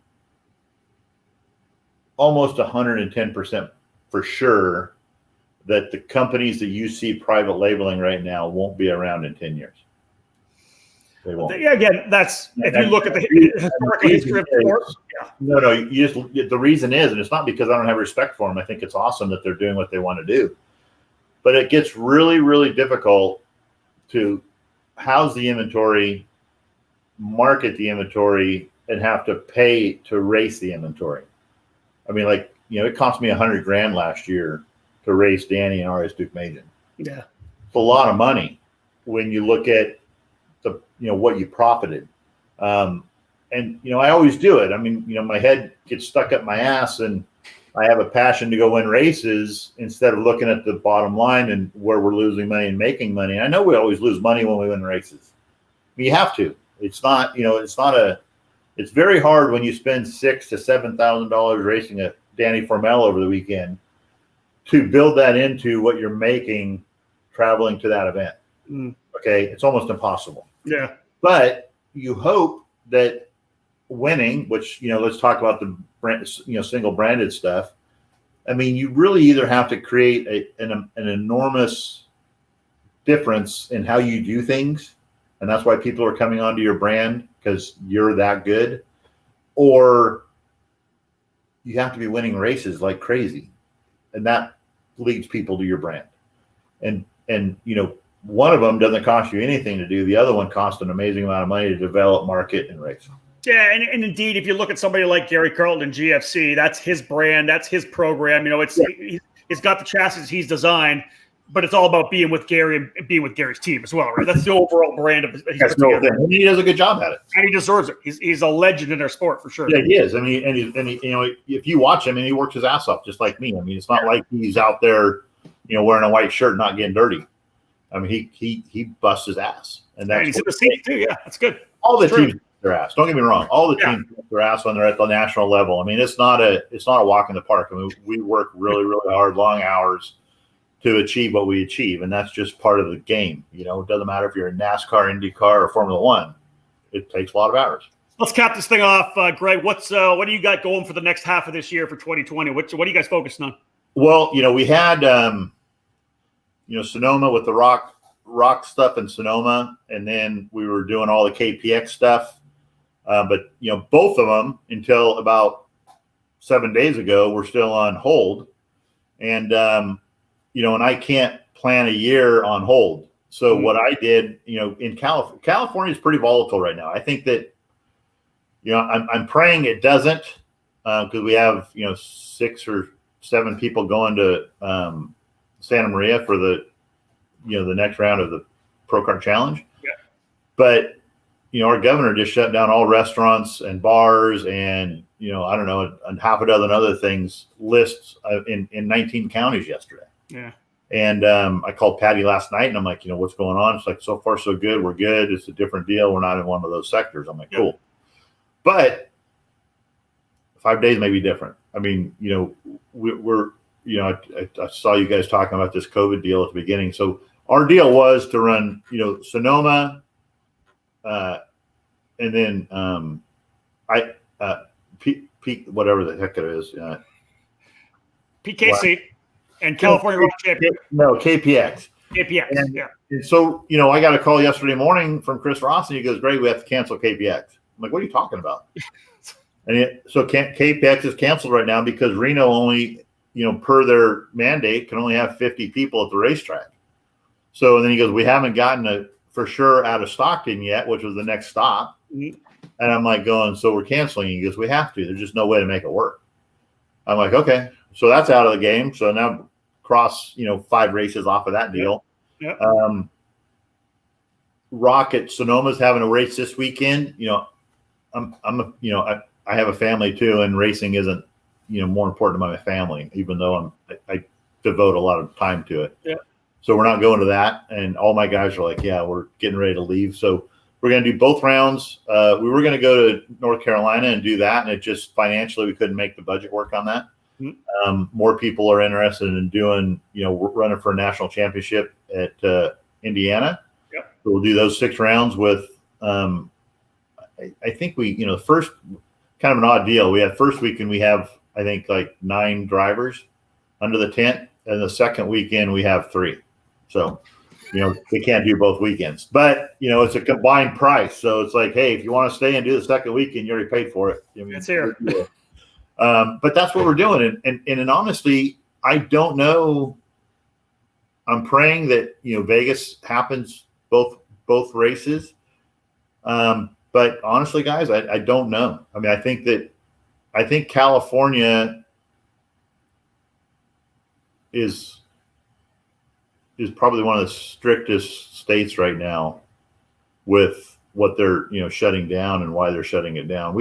S3: almost 110% for sure that the companies that you see private labeling right now won't be around in 10 years. They won't.
S1: Yeah, again, that's if you look at the historical history of the sport. Yeah.
S3: No, you just, the reason is, and it's not because I don't have respect for them. I think it's awesome that they're doing what they want to do. But it gets really, really difficult to house the inventory, market the inventory, and have to pay to race the inventory. I mean, it cost me $100,000 last year to race Danny and RS Duke Majan.
S1: Yeah.
S3: It's a lot of money when you look at what you profited. And I always do it. I mean, my head gets stuck up my ass, and I have a passion to go win races instead of looking at the bottom line and where we're losing money and making money. I know we always lose money when we win races. You have to. It's not, it's very hard when you spend $6,000 to $7,000 racing a Danny Formel over the weekend to build that into what you're making traveling to that event. Okay. It's almost impossible.
S1: Yeah.
S3: But you hope that winning, which, let's talk about the brand, single branded stuff. I mean, you really either have to create an enormous difference in how you do things, and that's why people are coming onto your brand, because you're that good, or you have to be winning races like crazy, and that leads people to your brand. And one of them doesn't cost you anything to do. The other one costs an amazing amount of money to develop, market, and race.
S1: Yeah, and indeed, if you look at somebody like Gary Carlton and GFC, that's his brand, that's his program. He's got the chassis he's designed, but it's all about being with Gary and being with Gary's team as well, right? That's the overall brand of his.
S3: And he does a good job at it,
S1: and he deserves it. He's a legend in our sport for sure.
S3: Yeah, he is. I mean, and he, if you watch him, and he works his ass off just like me. I mean, it's not like he's out there, wearing a white shirt, not getting dirty. I mean, he busts his ass, and
S1: he's in the seat too. Yeah, that's good.
S3: All the teams their ass. Don't get me wrong. All the teams get their ass when they're at the national level. I mean, it's not a walk in the park. I mean, we work really, really hard, long hours to achieve what we achieve, and that's just part of the game. It doesn't matter if you're in NASCAR, IndyCar, or Formula One. It takes a lot of hours.
S1: Let's cap this thing off, Greg. What do you got going for the next half of this year for 2020? What are you guys focusing on?
S3: Well, we had Sonoma with the rock stuff in Sonoma, and then we were doing all the KPX stuff. But both of them, until about 7 days ago, were still on hold. And and I can't plan a year on hold. So what I did, in California is pretty volatile right now. I think that I'm praying it doesn't, because we have 6 or 7 people going to Santa Maria for the the next round of the Pro Kart Challenge.
S1: Yeah.
S3: But our governor just shut down all restaurants and bars and I don't know, and half a dozen other things lists in 19 counties yesterday.
S1: Yeah.
S3: And I called Patty last night and I'm like, what's going on? It's like, so far so good. We're good. It's a different deal. We're not in one of those sectors. I'm like, cool. But 5 days may be different. I mean, we're I saw you guys talking about this COVID deal at the beginning. So our deal was to run, Sonoma, and then Peak, whatever the heck it is.
S1: PKC and California Road Championship.
S3: No, KPX.
S1: KPX,
S3: And so, I got a call yesterday morning from Chris Ross, and he goes, "Great, we have to cancel KPX." I'm like, "What are you talking about?" So KPX is canceled right now because Reno only, per their mandate, can only have 50 people at the racetrack. So then he goes, "We haven't gotten it for sure out of Stockton yet," which was the next stop.
S1: Mm-hmm.
S3: And I'm like going, "So we're canceling." He goes, "We have to. There's just no way to make it work." I'm like, "Okay." So that's out of the game. So now cross, 5 races off of that deal.
S1: Yep.
S3: Rocket Sonoma's having a race this weekend. I have a family too, and racing isn't, more important to my family, even though I devote a lot of time to it.
S1: Yeah.
S3: So we're not going to that. And all my guys are like, "Yeah, we're getting ready to leave." So we're going to do both rounds. We were going to go to North Carolina and do that. And it just financially, we couldn't make the budget work on that. Mm-hmm. More people are interested in doing, running for a national championship at Indiana. Yep. So we'll do those 6 rounds with, I think the first, kind of an odd deal. We had first weekend, we have, I think, like 9 drivers under the tent. And the second weekend, we have 3. So, we can't do both weekends. But, it's a combined price. So it's like, hey, if you want to stay and do the second weekend, you already paid for it.
S1: It's here.
S3: But that's what we're doing. And honestly, I don't know. I'm praying that, Vegas happens both races. But honestly, guys, I don't know. I mean, I think California is probably one of the strictest states right now with what they're, shutting down and why they're shutting it down.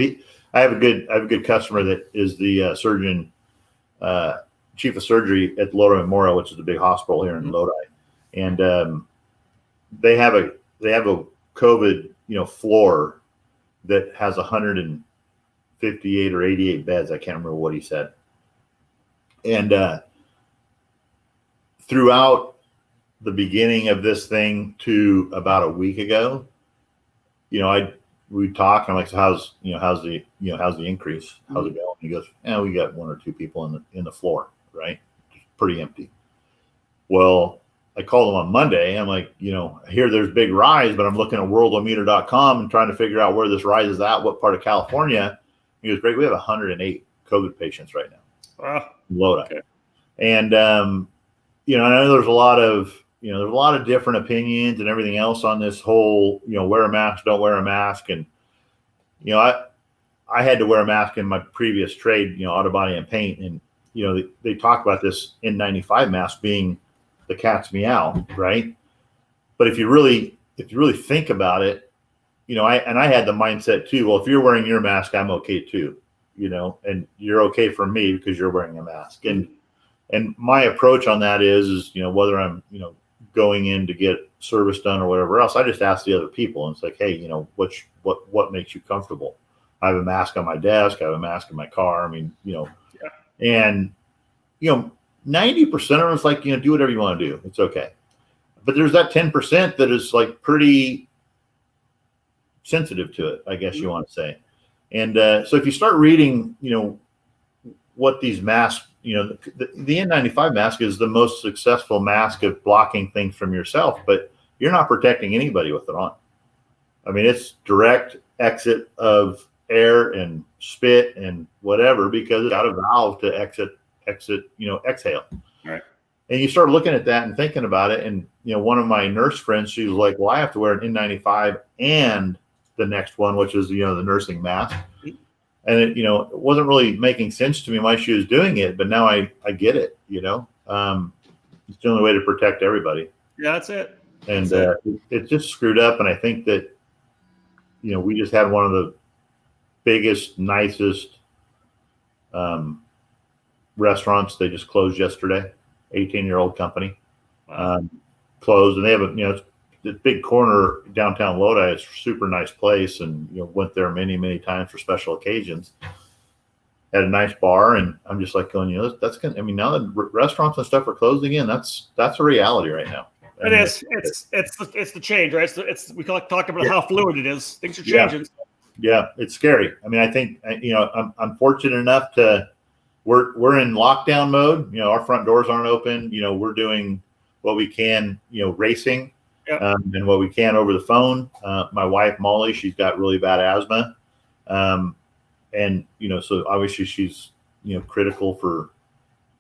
S3: I have a good customer that is the surgeon, chief of surgery at Lodi Memorial, which is the big hospital here in Lodi. And they have a COVID, floor that has 158 or 88 beds. I can't remember what he said. And throughout the beginning of this thing to about a week ago, we talk. And I'm like, "So how's the increase? How's it going?" He goes, "We got 1 or 2 people in the floor, right? Pretty empty." Well, I called him on Monday. I'm like, I hear there's big rise, but I'm looking at worldometer.com and trying to figure out where this rise is at, what part of California. He goes, "Great, we have 108 COVID patients right now."
S1: Wow.
S3: In Lodi.
S1: Okay.
S3: And I know there's a lot of different opinions and everything else on this whole, wear a mask, don't wear a mask. And, I had to wear a mask in my previous trade, auto body and paint. And, they talk about this N95 mask being the cat's meow, right? But if you really think about it, I had the mindset too. Well, if you're wearing your mask, I'm okay too, and you're okay for me because you're wearing a mask. And my approach on that is whether I'm, going in to get service done or whatever else, I just ask the other people, and it's like, hey, what makes you comfortable? I have a mask on my desk. I have a mask in my car. I mean, and 90% of it's like, do whatever you want to do. It's okay. But there's that 10% that is like pretty sensitive to it, I guess you want to say. And so if you start reading, what these masks, the N95 mask is the most successful mask of blocking things from yourself, but you're not protecting anybody with it on. I mean, it's direct exit of air and spit and whatever, because it's got a valve to exhale. Right. And you start looking at that and thinking about it. And, one of my nurse friends, she was like, "Well, I have to wear an N95 and the next one, which is, the nursing mask. And it, it wasn't really making sense to me why she was doing it, but now I get it, it's the only way to protect everybody.
S1: Yeah, that's it.
S3: And it's just screwed up. And I think that, we just had one of the biggest, nicest restaurants. They just closed yesterday, 18-year-old company.
S1: Wow.
S3: Closed, and they have it's the big corner downtown Lodi. It's a super nice place, and went there many, many times for special occasions. Had a nice bar, and I'm just like going, that's gonna. I mean, now that restaurants and stuff are closed again, that's a reality right now.
S1: It is. It's the change, right? We talked about how fluid it is. Things are changing.
S3: Yeah, it's scary. I mean, I think I'm fortunate enough to we're in lockdown mode. Our front doors aren't open. We're doing what we can, racing, and what we can over the phone. My wife, Molly, she's got really bad asthma. And, so obviously she's, critical for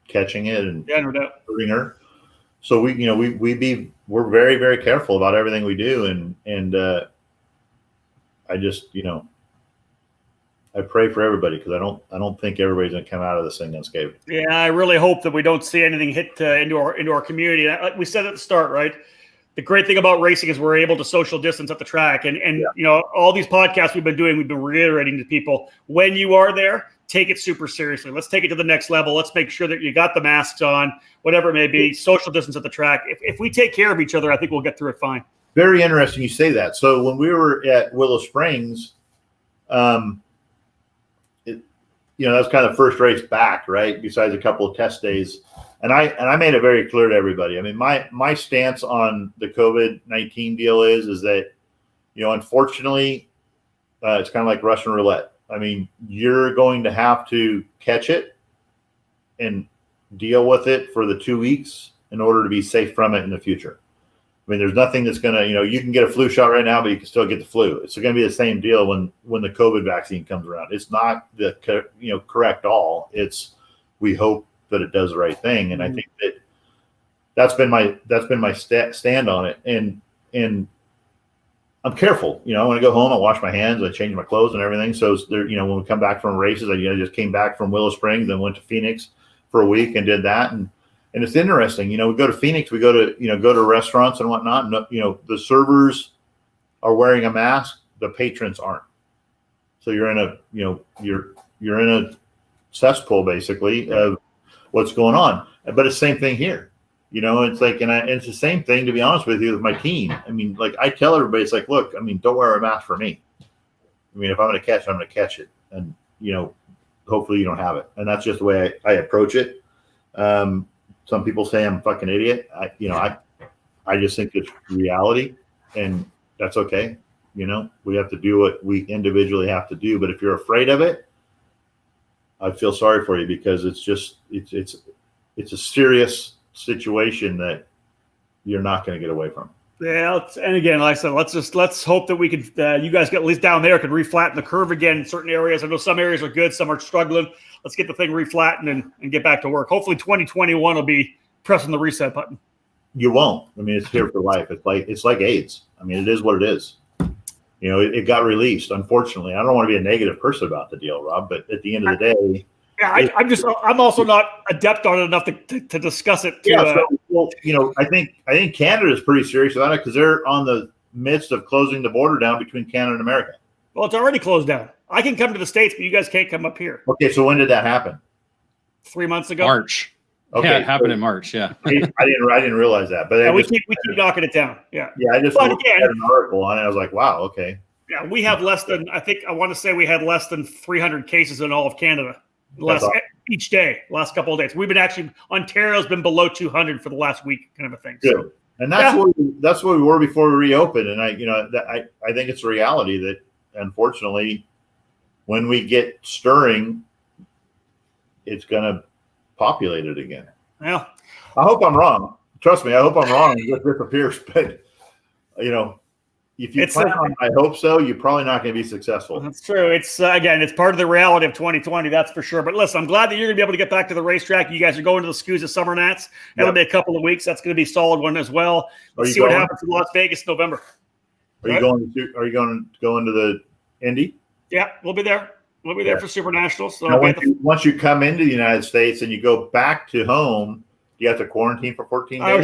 S3: catching it and
S1: no doubt
S3: hurting her. So we're very, very careful about everything we do. And I just, I pray for everybody, because I don't think everybody's going to come out of this thing unscathed.
S1: Yeah, I really hope that we don't see anything hit into our community. Like we said at the start, right? The great thing about racing is we're able to social distance at the track, and all these podcasts we've been doing, we've been reiterating to people, when you are there, take it super seriously. Let's take it to the next level. Let's make sure that you got the masks on, whatever it may be. Social distance at the track. If we take care of each other, I think we'll get through it fine.
S3: Very interesting you say that. So when we were at Willow Springs, that was kind of the first race back, right? Besides a couple of test days. And I made it very clear to everybody. I mean, my stance on the COVID-19 deal is that, unfortunately, it's kind of like Russian roulette. I mean, you're going to have to catch it and deal with it for the 2 weeks in order to be safe from it in the future. I mean, there's nothing that's going to, you can get a flu shot right now, but you can still get the flu. It's going to be the same deal when the COVID vaccine comes around. It's not the, correct all. It's, we hope that it does the right thing. And I think that's been my stand on it. And I'm careful, when I go home, I wash my hands, I change my clothes and everything. So there, when we come back from races, I just came back from Willow Springs and went to Phoenix for a week and did that. And it's interesting, we go to Phoenix, we go to restaurants and whatnot. And, the servers are wearing a mask, the patrons aren't. So you're in a, you're in a cesspool basically of what's going on. But it's the same thing here, it's like, and it's the same thing, to be honest with you, with my team. I mean, like I tell everybody, it's like, look, I mean, don't wear a mask for me. I mean, if I'm going to catch it, I'm going to catch it. And, hopefully you don't have it. And that's just the way I approach it. Some people say I'm a fucking idiot. I just think it's reality, and that's okay. We have to do what we individually have to do. But if you're afraid of it, I feel sorry for you, because it's a serious situation that you're not going to get away from.
S1: Yeah, and again, like I said, let's hope that we can. You guys get at least down there can reflatten the curve again in certain areas. I know some areas are good, some are struggling. Let's get the thing reflattened and get back to work. Hopefully, 2021 will be pressing the reset button.
S3: You won't. I mean, it's here for life. It's like AIDS. I mean, it is what it is. It got released. Unfortunately, I don't want to be a negative person about the deal, Rob. But at the end of the day,
S1: yeah, I'm also not adept on it enough to discuss it.
S3: I think Canada is pretty serious about it, because they're on the midst of closing the border down between Canada and America.
S1: Well, it's already closed down. I can come to the States, but you guys can't come up here.
S3: Okay, so when did that happen?
S1: 3 months ago.
S2: March. Okay, yeah, it happened in March. Yeah,
S3: I didn't realize that, but
S1: we keep knocking it down. Yeah,
S3: I just read an article on it. I was like, wow, okay.
S1: Yeah, we have less than, I want to say we had less than 300 cases in all of Canada each day, last couple of days. We've been Ontario's been below 200 for the last week, kind of a thing.
S3: Good. So, and that's what we were before we reopened. And I think it's a reality that, unfortunately, when we get stirring, it's going to populate it again.
S1: Well,
S3: I hope I'm wrong. Trust me, I hope I'm wrong and it disappears. But, if you plan on, I hope so, you're probably not going to be successful.
S1: That's true. It's it's part of the reality of 2020, that's for sure. But listen, I'm glad that you're going to be able to get back to the racetrack. You guys are going to the SKUSA Summer Nats. That'll be a couple of weeks. That's going to be a solid one as well. Let's see what happens in Las Vegas in November.
S3: Are you going to go into the Indy?
S1: Yeah, we'll be there. We'll be there for Super Nationals. So
S3: now, once you come into the United States and you go back to home, do you have to quarantine for 14 days?
S1: I would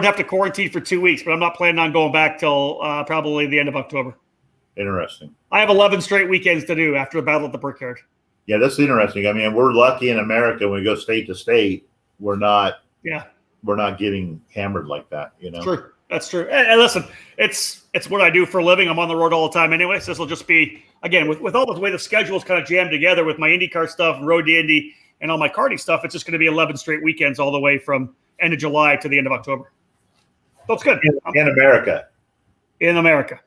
S1: have to quarantine for 2 weeks, but I'm not planning on going back till probably the end of October.
S3: Interesting.
S1: I have 11 straight weekends to do after the Battle at the Brickyard.
S3: Yeah, that's interesting. I mean, we're lucky in America when we go state to state. We're not getting hammered like that. You know,
S1: true. That's true. And listen, it's what I do for a living. I'm on the road all the time anyway. So this will just be, again, with all the way the schedule is kind of jammed together with my IndyCar stuff, Road to Indy, and all my karting stuff. It's just going to be 11 straight weekends all the way from end of July to the end of October. So it's good.
S3: In America.
S1: In America.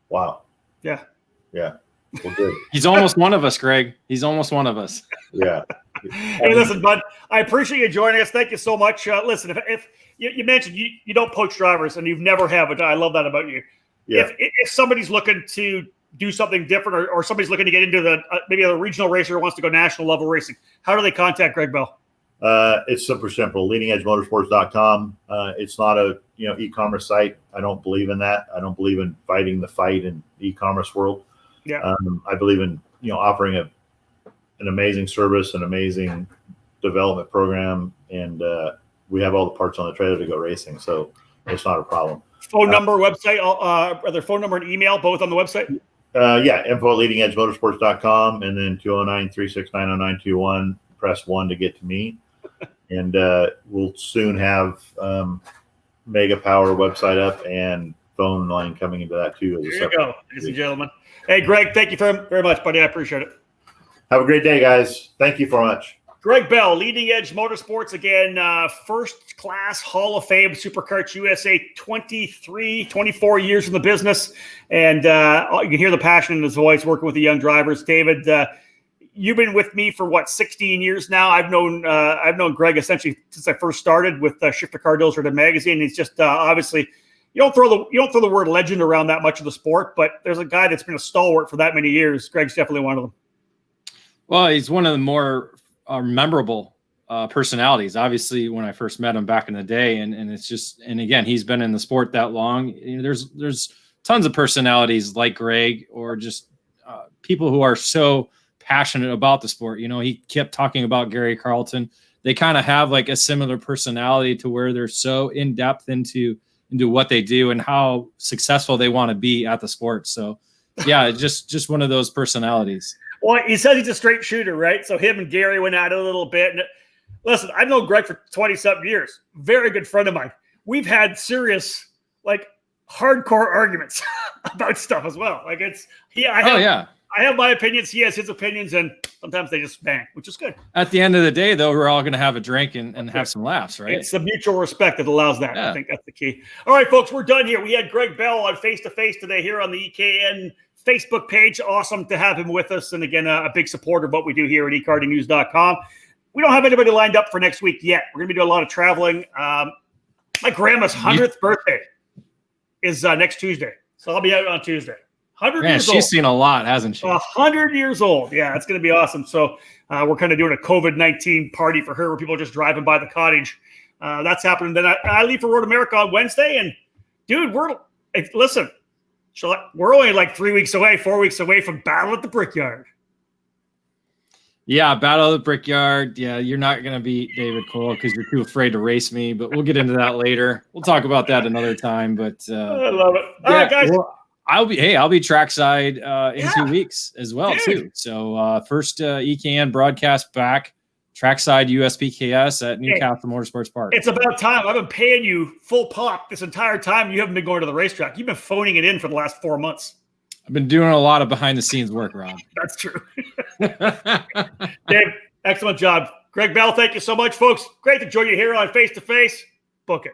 S3: Wow.
S1: Yeah.
S3: Yeah. Well, good.
S2: He's almost one of us, Greg. He's almost one of us.
S3: Yeah.
S1: Hey, listen, bud, I appreciate you joining us. Thank you so much. Listen, if you mentioned you don't poach drivers, and you've never have, but I love that about you.
S3: Yeah.
S1: If somebody's looking to do something different, or somebody's looking to get into the maybe a regional racer who wants to go national level racing, how do they contact Greg Bell?
S3: It's super simple. LeadingEdgeMotorsports.com. It's not a e-commerce site. I don't believe in that. I don't believe in fighting the fight in the e-commerce world.
S1: Yeah.
S3: I believe in offering an amazing service, an amazing development program, and we have all the parts on the trailer to go racing, so it's not a problem.
S1: Phone number, website, either phone number and email, both on the website?
S3: Yeah, info@leadingedgemotorsports.com, and then 209-369-0921. Press 1 to get to me. And we'll soon have Mega Power website up and phone line coming into that too.
S1: There you go, ladies and gentlemen. Hey, Greg, thank you very much, buddy. I appreciate it.
S3: Have a great day, guys. Thank you very much.
S1: Greg Bell, Leading Edge Motorsports, again, first class Hall of Fame, Superkarts USA, 24 years in the business. And you can hear the passion in his voice working with the young drivers. David, you've been with me for 16 years now. I've known Greg essentially since I first started with Shifter Car Illustrated magazine. He's just obviously you don't throw the word legend around that much of the sport, but there's a guy that's been a stalwart for that many years. Greg's definitely one of them.
S2: Well, he's one of the more memorable personalities. Obviously, when I first met him back in the day, and it's just, and again, he's been in the sport that long. There's tons of personalities like Greg, or just people who are so passionate about the sport. He kept talking about Gary Carlton. They kind of have like a similar personality to where they're so in depth into what they do and how successful they want to be at the sport. So yeah, just one of those personalities.
S1: Well, he says he's a straight shooter, right? So him and Gary went at it a little bit. And listen, I've known Greg for 20-something years. Very good friend of mine. We've had serious, hardcore arguments about stuff as well. I have my opinions. He has his opinions, and sometimes they just bang, which is good.
S2: At the end of the day, though, we're all going to have a drink and have some laughs, right?
S1: It's the mutual respect that allows that. Yeah. I think that's the key. All right, folks, we're done here. We had Greg Bell on Face2Face today here on the EKN Facebook page. Awesome to have him with us. And again, a big supporter of what we do here at eKartingNews.com. We don't have anybody lined up for next week yet. We're going to be doing a lot of traveling. My grandma's 100th birthday is next Tuesday. So I'll be out on Tuesday. 100 years old.
S2: She's seen a lot, hasn't she?
S1: 100 years old. Yeah, it's going to be awesome. So we're kind of doing a COVID-19 party for her where people are just driving by the cottage. That's happening. Then I leave for Road America on Wednesday. And, dude, listen, we're only 4 weeks away from Battle at the Brickyard.
S2: Yeah, Battle of the Brickyard. Yeah, you're not going to beat David Cole because you're too afraid to race me, but we'll get into that later. We'll talk about that another time. But
S1: I love it. All right, guys.
S2: Well, I'll be trackside in 2 weeks as well, too. So first EKN broadcast back, trackside USPKS at Newcastle Motorsports Park.
S1: It's about time. I've been paying you full pop this entire time. You haven't been going to the racetrack. You've been phoning it in for the last 4 months.
S2: I've been doing a lot of behind the scenes work, Rob.
S1: That's true. Dave, excellent job. Greg Bell, thank you so much, folks. Great to join you here on Face2Face. Book it.